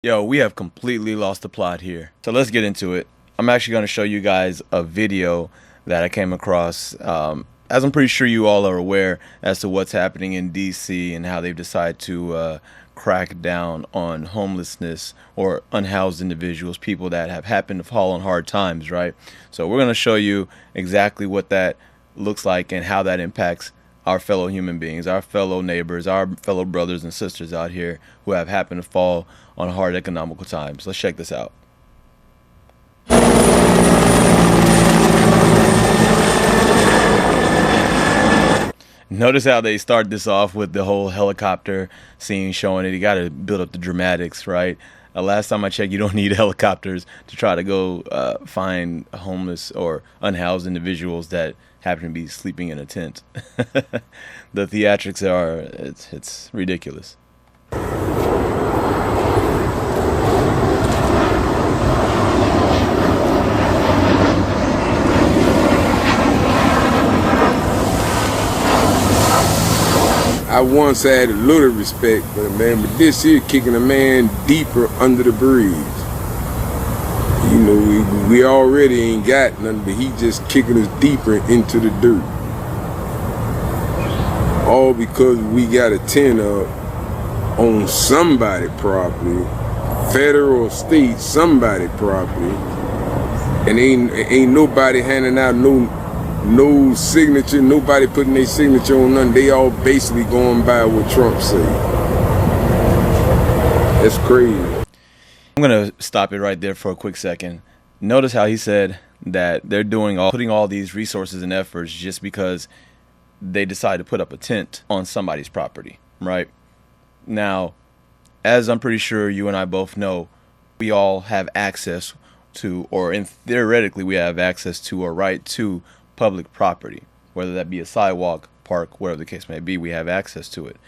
Yo, we have completely lost the plot here. So let's get into it. I'm actually going to show you guys a video that I came across. As I'm pretty sure you all are aware as to what's happening in DC and how they've decided to crack down on homelessness or unhoused individuals, people that have happened to fall on hard times, right? So we're going to show you exactly what that looks like and how that impacts our fellow human beings, our fellow neighbors, our fellow brothers and sisters out here who have happened to fall on hard economical times. Let's check this out. Notice how they start this off with the whole helicopter scene showing it. You got to build up the dramatics, right? Last time I checked, you don't need helicopters to try to go find homeless or unhoused individuals that happen to be sleeping in a tent. The theatrics it's ridiculous. I once had a little respect for the man, but this here kicking a man deeper under the bridge. You know, we already ain't got nothing, but he just kicking us deeper into the dirt. All because we got a tent up on somebody property, federal or state, somebody property, and ain't nobody handing out no signature, nobody putting their signature on nothing. They all basically going by what Trump said. That's crazy. I'm gonna stop it right there for a quick second. Notice how he said that they're putting all these resources and efforts just because they decide to put up a tent on somebody's property, right? Now, as I'm pretty sure you and I both know, we all have access to, or theoretically we have access to a right to public property, whether that be a sidewalk, park, whatever the case may be. We have access to it.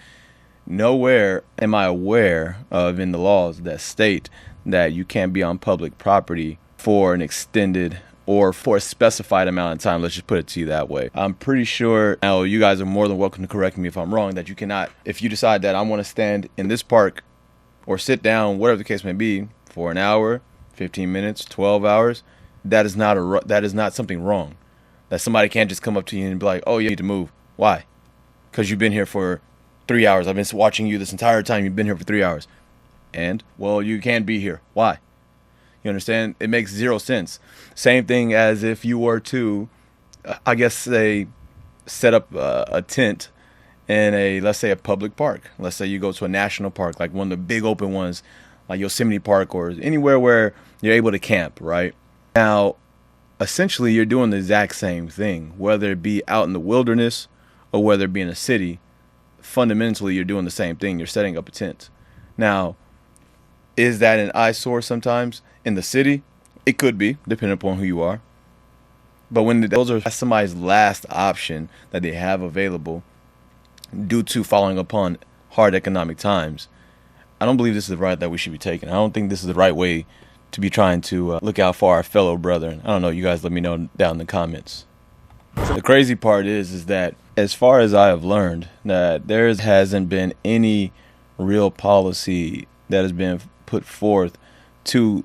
Nowhere am I aware of in the laws that state that you can't be on public property for an extended or for a specified amount of time. Let's just put it to you that way. I'm pretty sure, now you guys are more than welcome to correct me if I'm wrong, that you cannot, if you decide that I want to stand in this park or sit down, whatever the case may be, for an hour, 15 minutes, 12 hours, that is not something wrong. That somebody can't just come up to you and be like, oh, you need to move. Why? Because you've been here for 3 hours. I've been watching you this entire time. You've been here for 3 hours. And, well, you can't be here. Why? You understand? It makes zero sense. Same thing as if you were to, I guess, say, set up a tent in let's say, a public park. Let's say you go to a national park, like one of the big open ones, like Yosemite Park or anywhere where you're able to camp, right? Now, essentially, you're doing the exact same thing, whether it be out in the wilderness or whether it be in a city. Fundamentally, you're doing the same thing. You're setting up a tent. Now, is that an eyesore sometimes in the city? It could be, depending upon who you are. But when those are somebody's last option that they have available due to falling upon hard economic times, I don't believe this is the route that we should be taking. I don't think this is the right way to be trying to look out for our fellow brethren. I don't know. You guys let me know down in the comments. The crazy part is that as far as I have learned, that there hasn't been any real policy that has been put forth to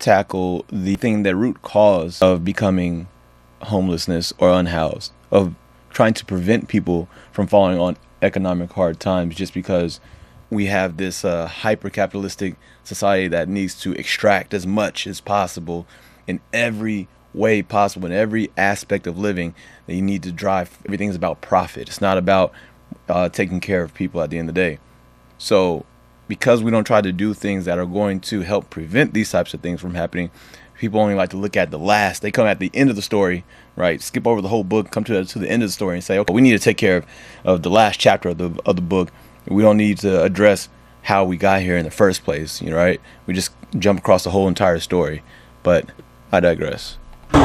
tackle the thing, that root cause of becoming homelessness or unhoused, of trying to prevent people from falling on economic hard times just because we have this hyper-capitalistic society that needs to extract as much as possible in every way possible, in every aspect of living. That you need to drive. Everything's about profit. It's not about taking care of people at the end of the day. So because we don't try to do things that are going to help prevent these types of things from happening, people only like to look at the last. They come at the end of the story, right? Skip over the whole book, come to the end of the story and say, okay, we need to take care of the last chapter of the book. We don't need to address how we got here in the first place, right? We just jump across the whole entire story. But I digress. I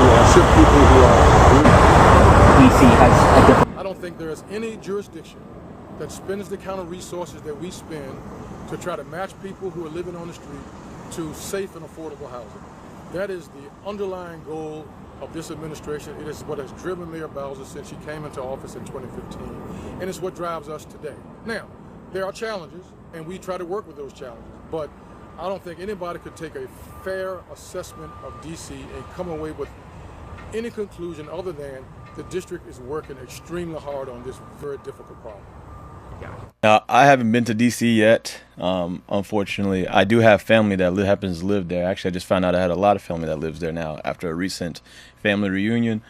don't think there is any jurisdiction that spends the kind of resources that we spend to try to match people who are living on the street to safe and affordable housing. That is the underlying goal of this administration. It is what has driven Mayor Bowser since she came into office in 2015, and it's what drives us today. Now, there are challenges, and we try to work with those challenges, but I don't think anybody could take a fair assessment of DC and come away with any conclusion other than the district is working extremely hard on this very difficult problem. Now, I haven't been to DC yet. Unfortunately, I do have family that happens to live there. Actually, I just found out I had a lot of family that lives there now after a recent family reunion.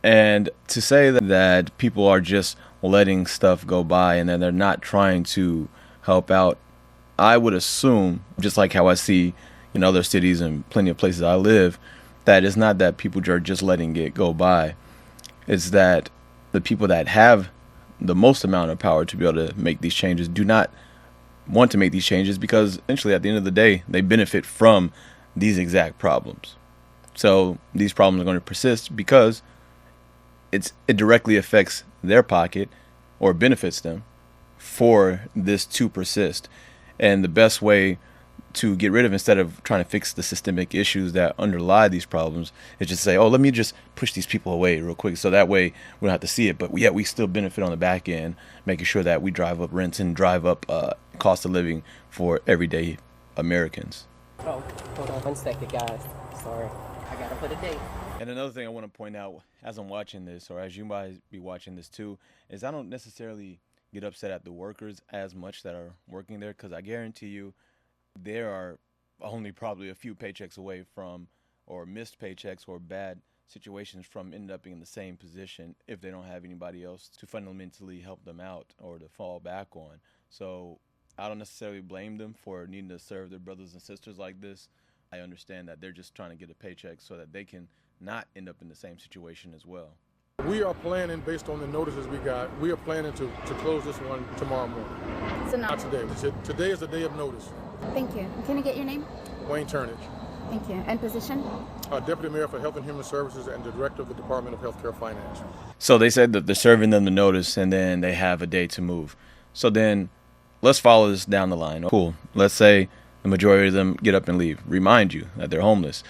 And to say that people are just letting stuff go by and then they're not trying to help out, I would assume, just like how I see in other cities and plenty of places I live, that it's not that people are just letting it go by. It's that the people that have the most amount of power to be able to make these changes do not want to make these changes because eventually at the end of the day they benefit from these exact problems. So these problems are going to persist because it directly affects their pocket or benefits them for this to persist. And the best way to get rid of, instead of trying to fix the systemic issues that underlie these problems, is just say, oh, let me just push these people away real quick so that way we don't have to see it, but yet we still benefit on the back end, making sure that we drive up rents and drive up cost of living for everyday Americans. Oh, hold on 1 second, guys. Sorry, I gotta put a date. And another thing I want to point out as I'm watching this, or as you might be watching this too, is I don't necessarily get upset at the workers as much that are working there, because I guarantee you there are only probably a few paychecks away from, or missed paychecks or bad situations from ending up in the same position if they don't have anybody else to fundamentally help them out or to fall back on. So I don't necessarily blame them for needing to serve their brothers and sisters like this. I understand that they're just trying to get a paycheck so that they can not end up in the same situation as well. We are planning, based on the notices we got, we are planning to close this one tomorrow morning. So Not today. Today is the day of notice. Thank you. Can I get your name? Wayne Turnage, Thank you. And position? Deputy Mayor for Health and Human Services and the Director of the Department of Healthcare Finance. So they said that they're serving them the notice and then they have a day to move. So then let's follow this down the line. Cool. Let's say the majority of them get up and leave. Remind you that they're homeless.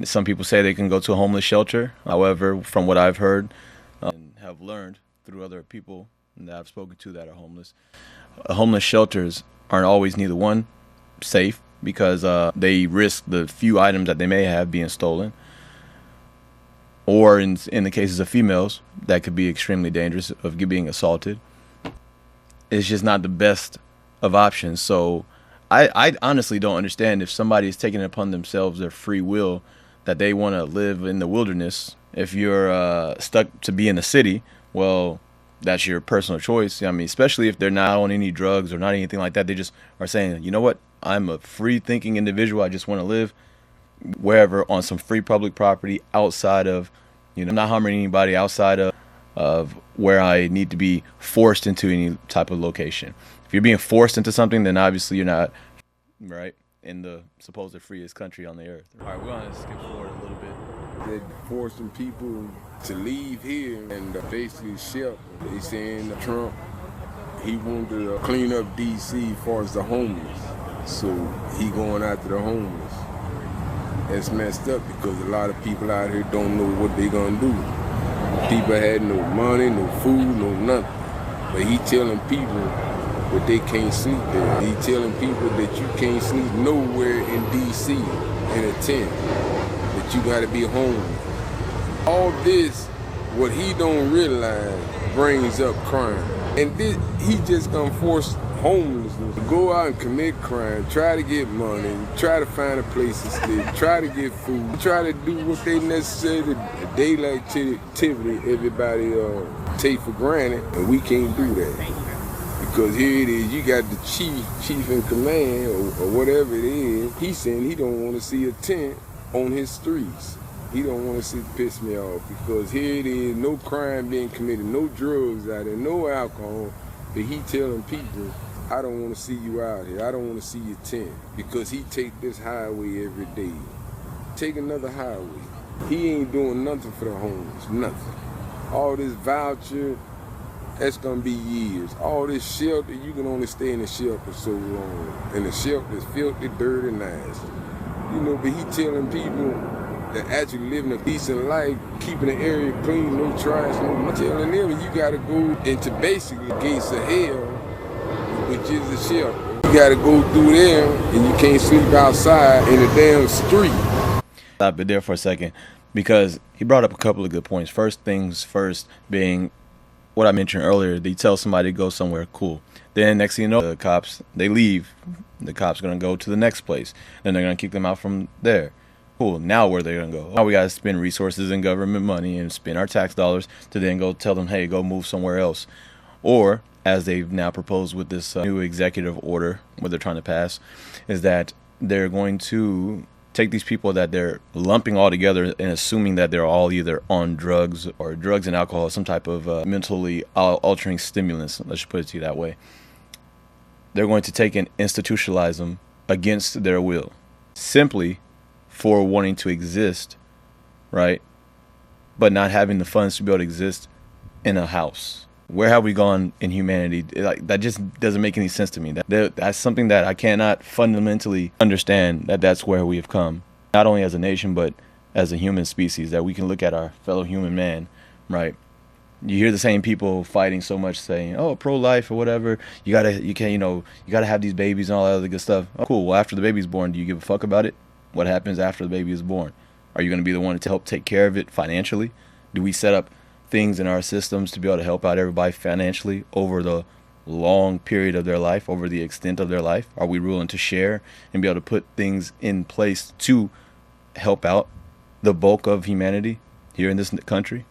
Some people say they can go to a homeless shelter. However, from what I've heard and have learned through other people that I've spoken to that are homeless, homeless shelters aren't always neither one safe because they risk the few items that they may have being stolen, or in the cases of females, that could be extremely dangerous of being assaulted. It's just not the best of options. So I honestly don't understand if somebody is taking it upon themselves their free will that they want to live in the wilderness. If you're stuck to be in the city, well, that's your personal choice. I mean, especially if they're not on any drugs or not anything like that. They just are saying, you know what, I'm a free thinking individual. I just want to live wherever on some free public property outside of, not harming anybody, outside of where I need to be forced into any type of location. If you're being forced into something, then obviously you're not right in the supposed freest country on the earth. All right, we're going to skip forward a little bit. They're forcing people to leave here and basically ship. They saying Trump, he wanted to clean up DC as far as the homeless. So he going after the homeless. It's messed up because a lot of people out here don't know what they gonna do. People had no money, no food, no nothing. But he telling people that they can't sleep there. He telling people that you can't sleep nowhere in DC in a tent. That you gotta be home. All this, what he don't realize, brings up crime. And this, he just gonna force homelessness to go out and commit crime, try to get money, try to find a place to sleep, try to get food, try to do what they necessarily, the daily activity everybody take for granted, and we can't do that. Because here it is, you got the chief in command, or whatever it is, he's saying he don't want to see a tent on his streets. He don't want to see piss me off, because here it is, no crime being committed, no drugs out there, no alcohol, but he telling people, I don't want to see you out here, I don't want to see your tent, because he take this highway every day. Take another highway. He ain't doing nothing for the homeless, nothing. All this voucher, that's gonna be years. All this shelter, you can only stay in the shelter so long. And the shelter is filthy, dirty, nasty. But he telling people that actually living a decent life, keeping the area clean, no trash, no telling them you gotta go into basically gates of hell, which is a shelter. You gotta go through there, and you can't sleep outside in the damn street. Stop it there for a second, because he brought up a couple of good points. First things first being what I mentioned earlier. They tell somebody to go somewhere cool. Then next thing you know, the cops, they leave. The cops going to go to the next place. Then they're going to kick them out from there. Cool. Now where they're going to go? Now we got to spend resources and government money and spend our tax dollars to then go tell them, hey, go move somewhere else. Or, as they've now proposed with this new executive order, what they're trying to pass, is that they're going to take these people that they're lumping all together and assuming that they're all either on drugs or drugs and alcohol, some type of mentally altering stimulants. Let's just put it to you that way. They're going to take and institutionalize them against their will, simply for wanting to exist, right? But not having the funds to be able to exist in a house. Where have we gone in humanity? Like, that just doesn't make any sense to me. That's something that I cannot fundamentally understand, that's where we have come. Not only as a nation, but as a human species, that we can look at our fellow human man, right? You hear the same people fighting so much, saying, oh, pro-life or whatever. You gotta have these babies and all that other good stuff. Oh, cool. Well, after the baby's born, do you give a fuck about it? What happens after the baby is born? Are you going to be the one to help take care of it financially? Do we set up things in our systems to be able to help out everybody financially over the long period of their life, over the extent of their life? Are we willing to share and be able to put things in place to help out the bulk of humanity here in this country?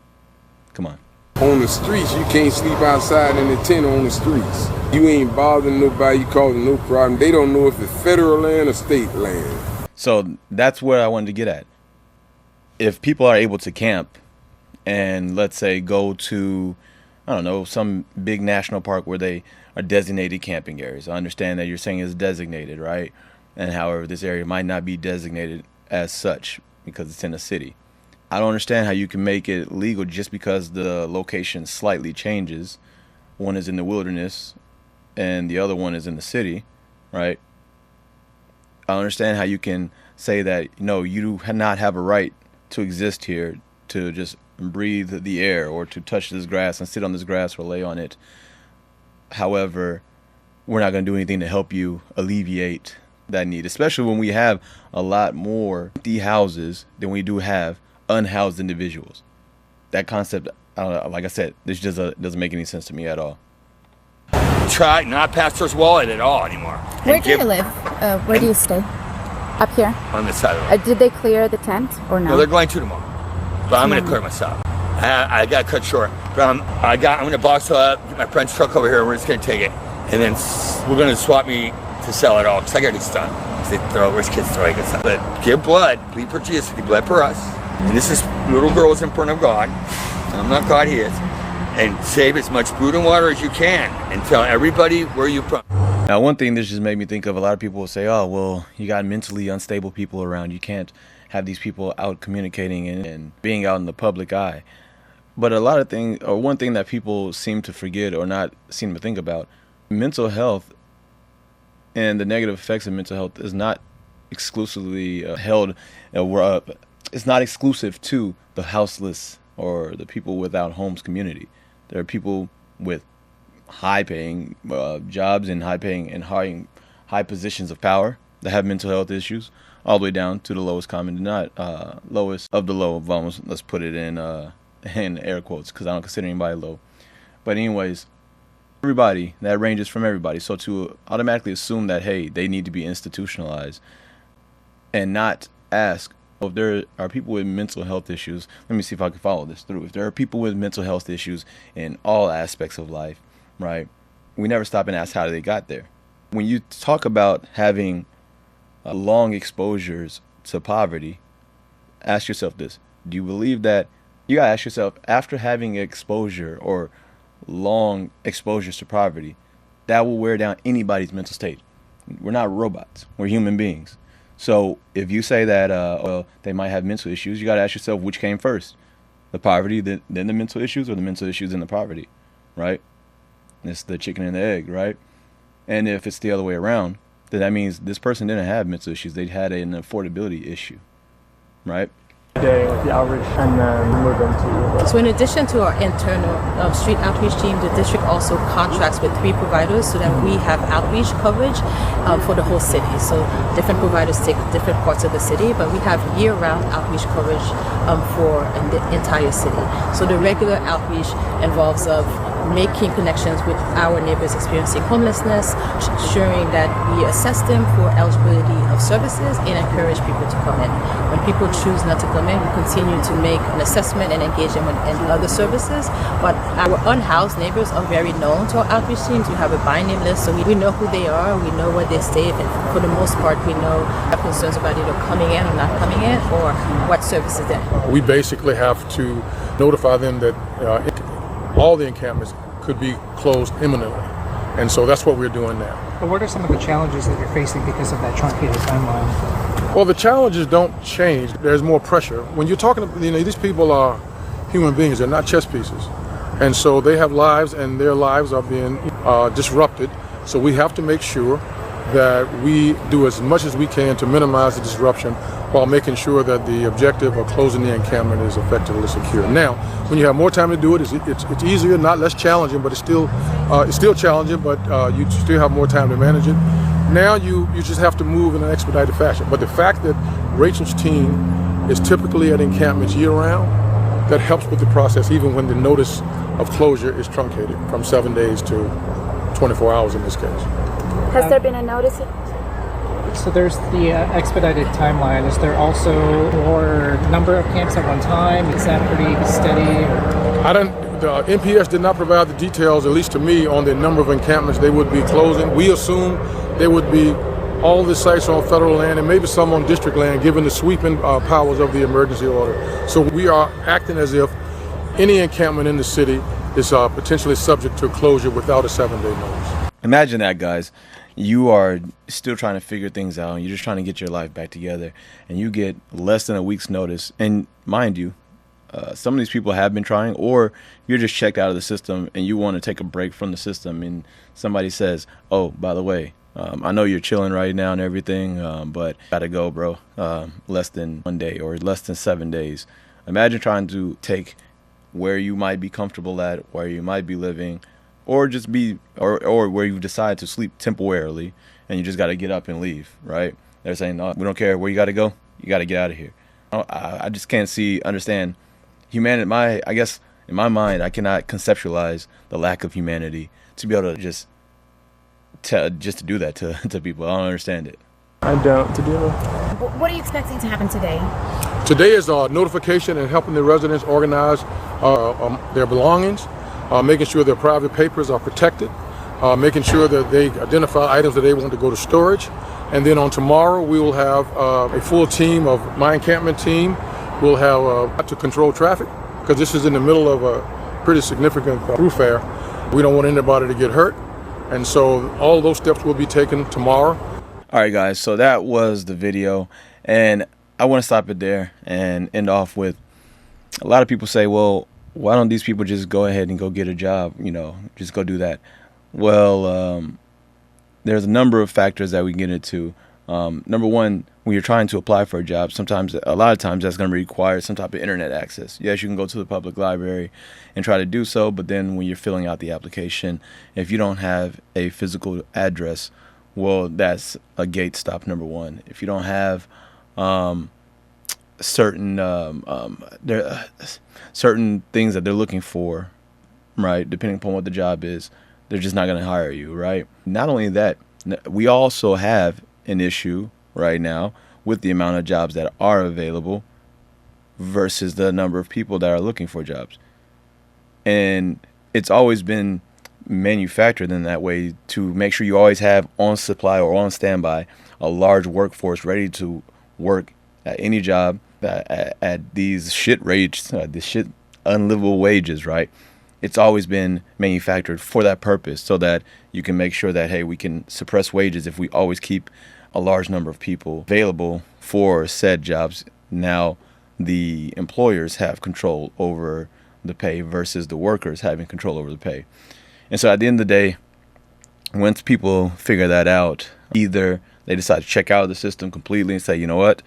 Come on. On the streets, you can't sleep outside in the tent on the streets. You ain't bothering nobody, you causing no problem. They don't know if it's federal land or state land. So that's where I wanted to get at. If people are able to camp and, let's say, go to, I don't know, some big national park where they are designated camping areas. I understand that you're saying it's designated, right? And however, this area might not be designated as such because it's in a city. I don't understand how you can make it legal just because the location slightly changes. One is in the wilderness and the other one is in the city, right? I don't understand how you can say that, no, you do not have a right to exist here, to just breathe the air or to touch this grass and sit on this grass or lay on it. However, we're not going to do anything to help you alleviate that need, especially when we have a lot more empty houses than we do have unhoused individuals. That concept, I don't know, like I said, this just doesn't make any sense to me at all. Try not pastor's wallet at all anymore. Where do you live? Where do you stay? Up here? On this side of the road. Did they clear the tent or no? No, they're going to tomorrow. But I'm going to clear myself. I got cut short. But I'm going to box up, get my friend's truck over here, and we're just going to take it. And then we're going to swap me to sell it all, because I got this done. They throw, rich kids throwing it. But give blood, bleed for Jesus, he bled for us. And this is little girls in front of God. I'm not God, he is. And save as much food and water as you can and tell everybody where you're from. Now, one thing this just made me think of, a lot of people will say, oh, well, you got mentally unstable people around. You can't have these people out communicating and being out in the public eye. But a lot of things, or one thing that people seem to forget or not seem to think about, mental health and the negative effects of mental health is not exclusively it's not exclusive to the houseless or the people without homes community. There are people with high-paying jobs and high positions of power that have mental health issues, all the way down to the lowest common lowest of the low. Let's put it in air quotes because I don't consider anybody low. But anyways, everybody, that ranges from everybody. So to automatically assume that, hey, they need to be institutionalized and not ask, if there are people with mental health issues, let me see if I can follow this through. If there are people with mental health issues in all aspects of life, right, we never stop and ask how they got there. When you talk about having long exposures to poverty, ask yourself this. Do you believe that, you gotta ask yourself, after having exposure or long exposures to poverty, that will wear down anybody's mental state. We're not robots. We're human beings. So if you say that well, they might have mental issues, you got to ask yourself which came first, the poverty, then the mental issues, or the mental issues and the poverty, right? It's the chicken and the egg, right? And if it's the other way around, then that means this person didn't have mental issues. They had an affordability issue, right? day, like the outreach, and then move into. So in addition to our internal street outreach team, the district also contracts with 3 providers so that we have outreach coverage for the whole city. So different providers take different parts of the city, but we have year-round outreach coverage for the entire city. So the regular outreach involves of making connections with our neighbors experiencing homelessness, ensuring that we assess them for eligibility of services and encourage people to come in. When people choose not to come in, we continue to make an assessment and engage them in other services. But our unhoused neighbors are very known to our outreach teams. We have a by name list, so we know who they are, we know where they stay, and for the most part, we know our concerns about either coming in or not coming in, or what services they're. We basically have to notify them that all the encampments could be closed imminently. And so that's what we're doing now. But what are some of the challenges that you're facing because of that truncated timeline? Well, the challenges don't change. There's more pressure. When you're talking, these people are human beings. They're not chess pieces. And so they have lives, and their lives are being disrupted. So we have to make sure that we do as much as we can to minimize the disruption while making sure that the objective of closing the encampment is effectively secure. Now, when you have more time to do it, it's easier, not less challenging, but it's still challenging, but you still have more time to manage it. Now you just have to move in an expedited fashion. But the fact that Rachel's team is typically at encampments year-round, that helps with the process, even when the notice of closure is truncated from 7 days to 24 hours in this case. Has there been a notice? So there's the expedited timeline. Is there also more number of camps at one time? Is that pretty steady? The NPS did not provide the details, at least to me, on the number of encampments they would be closing. We assume there would be all the sites on federal land and maybe some on district land, given the sweeping powers of the emergency order. So we are acting as if any encampment in the city is potentially subject to closure without a 7-day notice. Imagine that, guys. You are still trying to figure things out, and you're just trying to get your life back together, and you get less than a week's notice. And mind you, some of these people have been trying, or you're just checked out of the system and you want to take a break from the system, and somebody says, oh, by the way, I know you're chilling right now and everything, but gotta go, bro. Less than 1 day or less than 7 days. Imagine trying to take where you might be comfortable at, where you might be living, or just be, or where you decide to sleep temporarily, and you just got to get up and leave, right? They're saying, no, we don't care where you got to go. You got to get out of here. I just can't understand humanity. I guess in my mind, I cannot conceptualize the lack of humanity to be able to just to do that to people. I don't understand it. I don't, to deal with. What are you expecting to happen today? Today is notification and helping the residents organize their belongings, making sure their private papers are protected, making sure that they identify items that they want to go to storage. And then on tomorrow, we will have a full team of my encampment team. We'll have to control traffic, because this is in the middle of a pretty significant thoroughfare. We don't want anybody to get hurt. And so all those steps will be taken tomorrow. All right, guys, so that was the video, and I want to stop it there and end off with, a lot of people say, well, why don't these people just go ahead and go get a job, just go do that? Well, there's a number of factors that we get into. Number one, when you're trying to apply for a job, a lot of times that's going to require some type of internet access. Yes, you can go to the public library and try to do so, but then when you're filling out the application, if you don't have a physical address, well, that's a gate stop, number one. If you don't have certain things that they're looking for, right, depending upon what the job is, they're just not going to hire you, right? Not only that, we also have an issue right now with the amount of jobs that are available versus the number of people that are looking for jobs. And it's always been manufactured in that way to make sure you always have on supply or on standby a large workforce ready to work at any job at these shit rates, unlivable wages, right? It's always been manufactured for that purpose, so that you can make sure that, hey, we can suppress wages if we always keep a large number of people available for said jobs. Now the employers have control over the pay versus the workers having control over the pay. And so at the end of the day, once people figure that out, either they decide to check out of the system completely and say, you know what,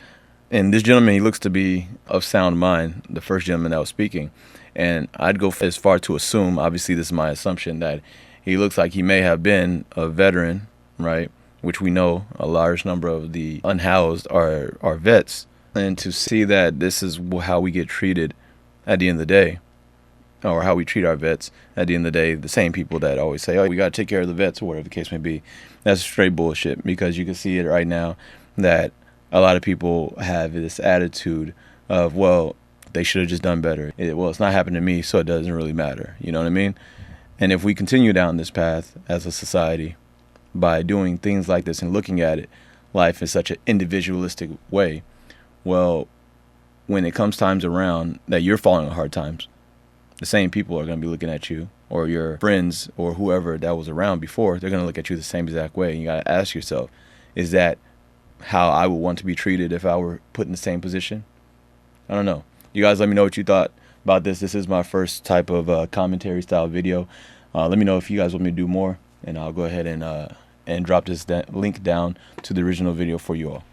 And this gentleman, he looks to be of sound mind, the first gentleman that was speaking. And I'd go as far to assume, obviously this is my assumption, that he looks like he may have been a veteran, right? Which we know a large number of the unhoused are vets. And to see that this is how we get treated at the end of the day, or how we treat our vets at the end of the day, the same people that always say, oh, we got to take care of the vets, or whatever the case may be, that's straight bullshit. Because you can see it right now that a lot of people have this attitude of, well, they should have just done better. Well, it's not happened to me, so it doesn't really matter. You know what I mean? And if we continue down this path as a society by doing things like this and looking at it, life in such an individualistic way, well, when it comes times around that you're falling on hard times, the same people are going to be looking at you, or your friends or whoever that was around before, they're going to look at you the same exact way. And you got to ask yourself, is that how I would want to be treated if I were put in the same position? I don't know. You guys let me know what you thought about this. This is my first type of commentary style video. Let me know if you guys want me to do more, and I'll go ahead and drop this link down to the original video for you all.